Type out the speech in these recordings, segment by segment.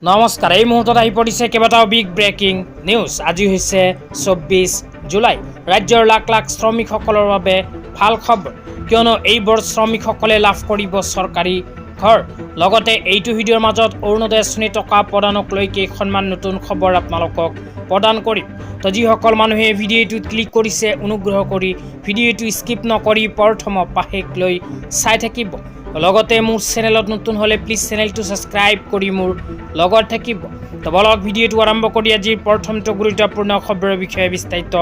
নমস্কাৰ, এই মুহূৰ্তত আহি পৰিছে কেইবাটাও বিগ ব্ৰেকিং নিউজ। আজি হৈছে 24 জুলাই। ৰাজ্যৰ লাখ লাখ শ্ৰমিকসকলৰ বাবে ভাল খবৰ, কিয়নো এইবোৰ শ্ৰমিকসকলে লাভ কৰিব চৰকাৰী ঘৰ। লগতে এইটো ভিডিঅ'ৰ মাজত অৰুণোদয় আঁচনি টকা প্ৰদানক লৈ কেইখনমান নতুন খবৰ আপোনালোকক প্ৰদান কৰিম। তো যিসকল মানুহে ভিডিঅ'টোত ক্লিক কৰিছে, অনুগ্ৰহ কৰি ভিডিঅ'টো স্কিপ নকৰি প্ৰথমৰ পাশেক লৈ চাই থাকিব। লগতে মোৰ চেনেলত নতুন হ'লে প্লিজ চেনেলটো ছাবস্ক্ৰাইব কৰি মোৰ লগত থাকিব। তো বলক ভিডিঅ'টো আৰম্ভ কৰি আজিৰ প্ৰথমটো গুৰুত্বপূৰ্ণ খবৰৰ বিষয়ে বিস্তাৰিত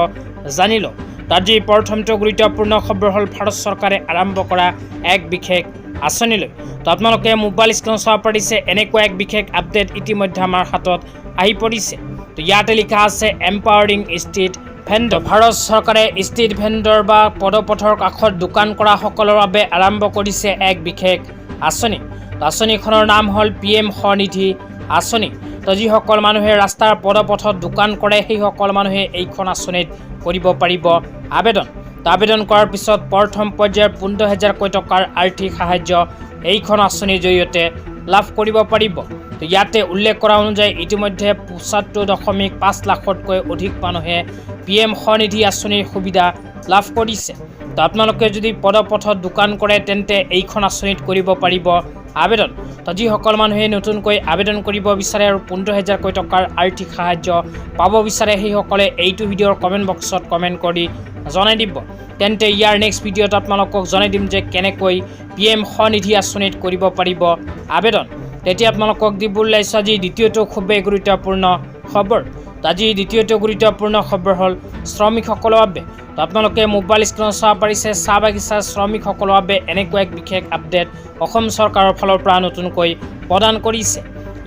জানি লওঁ। আজিৰ প্ৰথমটো গুৰুত্বপূৰ্ণ খবৰ হ'ল ভাৰত চৰকাৰে আৰম্ভ কৰা এক বিশেষ আঁচনিলৈ। তো আপোনালোকে মোবাইল স্ক্ৰীনত চাব পাৰিছে, এনেকুৱা এক বিশেষ আপডেট ইতিমধ্যে আমাৰ হাতত আহি পৰিছে। তো ইয়াতে লিখা আছে এম্পাৱাৰিং ষ্ট্ৰীট ভেণ্ডৰ। ভাৰত চৰকাৰে ষ্ট্ৰীট ভেণ্ডৰ বা পদপথৰ কাষত দোকান কৰা সকলৰ বাবে আৰম্ভ কৰিছে এক বিশেষ আঁচনি। আঁচনিখনৰ নাম হ'ল PM স্বনিধি আঁচনি। তো যিসকল মানুহে ৰাস্তাৰ পদপথত দোকান কৰে, সেইসকল মানুহে এইখন আঁচনিত কৰিব পাৰিব আবেদন। আবেদন কৰাৰ পিছত প্ৰথম পৰ্যায়ৰ 15,000 টকাৰ আৰ্থিক সাহায্য এইখন আঁচনিৰ জৰিয়তে লাভ কৰিব পাৰিব। তো ইয়াতে উল্লেখ কৰা অনুযায়ী ইতিমধ্যে ৭৫.৫ লাখতকৈ অধিক মানুহে PM স্বনিধি আঁচনিৰ সুবিধা লাভ কৰিছে। তো আপোনালোকে যদি পদপথত দোকান কৰে তেন্তে এইখন আঁচনিত কৰিব পাৰিব আবেদন। তো যিসকল মানুহে নতুনকৈ আবেদন কৰিব বিচাৰে আৰু 15,000 টকাৰ আৰ্থিক সাহায্য পাব বিচাৰে, সেইসকলে এইটো ভিডিঅ'ৰ কমেণ্ট বক্সত কমেণ্ট কৰি জনাই দিব। তেন্তে ইয়াৰ নেক্সট ভিডিঅ'ত আপোনালোকক জনাই দিম যে কেনেকৈ PM স্বনিধি আঁচনিত কৰিব পাৰিব আবেদন। তেতিয়া আপোনালোকক দিবলৈ ওলাইছোঁ আজি দ্বিতীয়টো খুবেই গুৰুত্বপূৰ্ণ খবৰ। আজি দ্বিতীয়টো গুৰুত্বপূৰ্ণ খবৰ হ'ল শ্ৰমিকসকলৰ বাবে। তো আপোনালোকে মোবাইল স্ক্ৰীনত চাব পাৰিছে, চাহ বাগিচাৰ শ্ৰমিকসকলৰ বাবে এনেকুৱা এক বিশেষ আপডেট অসম চৰকাৰৰ ফালৰ পৰা নতুনকৈ প্ৰদান কৰিছে।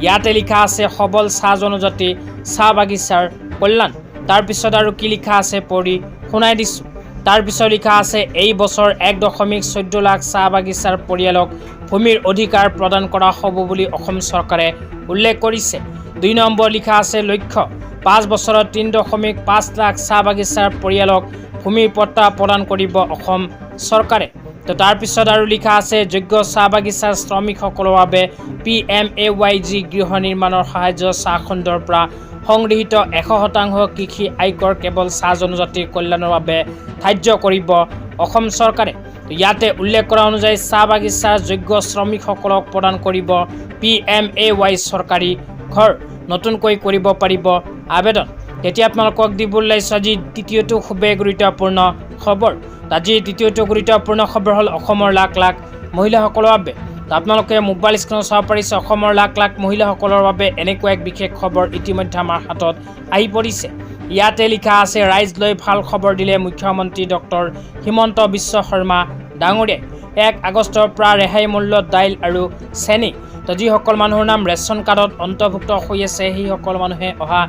ইয়াতে লিখা আছে সবল চাহ জনজাতি চাহ বাগিচাৰ কল্যাণ। তাৰপিছত আৰু কি লিখা আছে পঢ়ি শুনাই দিছোঁ। তাৰপিছত লিখা আছে এই বছৰ 1.14 লাখ চাহ বাগিচাৰ পৰিয়ালক ভূমিৰ অধিকাৰ প্ৰদান কৰা হ'ব বুলি অসম চৰকাৰে উল্লেখ কৰিছে। 2 নম্বৰ লিখা আছে লক্ষ্য 5 বছৰত 3.5 লাখ চাহ বাগিচাৰ পৰিয়ালক ভূমিৰ পট্টা প্ৰদান কৰিব অসম চৰকাৰে। তো তাৰপিছত আৰু লিখা আছে যোগ্য চাহ বাগিচাৰ শ্ৰমিকসকলৰ বাবে PMAYG গৃহ নিৰ্মাণৰ সাহায্য চাহ খণ্ডৰ পৰা সংগৃহীত 100% কৃষি আয়কৰ কেৱল চাহ জনজাতিৰ কল্যাণৰ বাবে ধাৰ্য কৰিব অসম চৰকাৰে। ইয়াতে উল্লেখ কৰা অনুযায়ী চাহ বাগিচাৰ যোগ্য শ্ৰমিকসকলক প্ৰদান কৰিব PMAY চৰকাৰী ঘৰ, নতুনকৈ কৰিব পাৰিব আবেদন। তেতিয়া আপোনালোকক দিবলৈ ওলাইছোঁ আজি তৃতীয়টো খুবেই গুৰুত্বপূৰ্ণ খবৰ। আজি দ্বিতীয়টো গুৰুত্বপূৰ্ণ খবৰ হ'ল অসমৰ লাখ লাখ মহিলাসকলৰ বাবে। আপোনালোকে মোবাইল স্ক্ৰীনত চাব পাৰিছে, অসমৰ লাখ লাখ মহিলাসকলৰ বাবে এনেকুৱা এক বিশেষ খবৰ ইতিমধ্যে আমাৰ হাতত আহি পৰিছে। ইয়াতে লিখা আছে ৰাইজ লৈ ভাল খবৰ দিলে মুখ্যমন্ত্ৰী ডক্টৰ হিমন্ত বিশ্ব শৰ্মা ডাঙৰীয়াই। 1 আগষ্টৰ পৰা ৰেহাই মূল্যত দাইল আৰু চেনি। তো যিসকল মানুহৰ নাম ৰেচন কাৰ্ডত অন্তৰ্ভুক্ত হৈ আছে, সেইসকল মানুহে অহা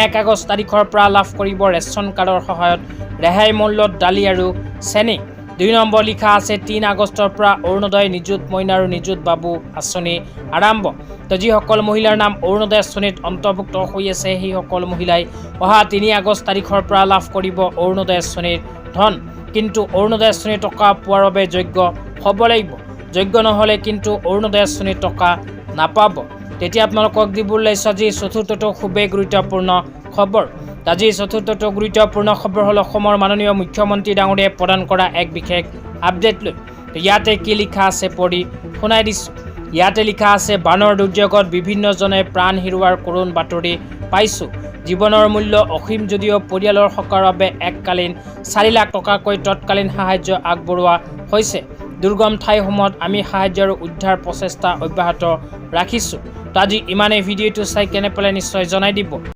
1 আগষ্ট তাৰিখৰ পৰা লাভ কৰিব ৰেচন কাৰ্ডৰ সহায়ত ৰেহাই মূল্যত দালি আৰু চেনি। 2 নম্বৰ লিখা আছে 3 আগষ্টৰ পৰা অৰুণোদয় নিযুত মইনা আৰু নিযুত বাবু আঁচনি আৰম্ভ। তো যিসকল মহিলাৰ নাম অৰুণোদয় আঁচনিত অন্তৰ্ভুক্ত হৈ আছে, সেইসকল মহিলাই অহা 3 আগষ্ট তাৰিখৰ পৰা লাভ কৰিব অৰুণোদয় আঁচনিৰ ধন। কিন্তু অৰুণোদয় আঁচনিৰ টকা পোৱাৰ বাবে যোগ্য হ'ব লাগিব। যোগ্য নহ'লে কিন্তু অৰুণোদয় আঁচনিৰ টকা নাপাব। তেতিয়া আপোনালোকক দিবলৈ ওলাইছোঁ আজি চতুৰ্থটো খুবেই গুৰুত্বপূৰ্ণ খবৰ। আজি চতুৰ্থটো গুৰুত্বপূৰ্ণ খবৰ হ'ল অসমৰ মাননীয় মুখ্যমন্ত্ৰী ডাঙৰীয়াই প্ৰদান কৰা এক বিশেষ আপডেট লৈ। ইয়াতে কি লিখা আছে পঢ়ি শুনাই দিছোঁ। ইয়াতে লিখা আছে বানৰ দুৰ্যোগত বিভিন্নজনে প্ৰাণ হেৰুওৱাৰ কৰুণ বাতৰি পাইছোঁ। জীৱনৰ মূল্য অসীম যদিও পৰিয়ালৰ সকাৰ বাবে এককালীন 4 লাখ টকাকৈ তৎকালীন সাহায্য আগবঢ়োৱা হৈছে। দুৰ্গম ঠাইসমূহত আমি সাহায্য আৰু উদ্ধাৰ প্ৰচেষ্টা অব্যাহত ৰাখিছোঁ। তো আজি ইমানেই। ভিডিঅ'টো চাই কেনে পালে নিশ্চয় জনাই দিব।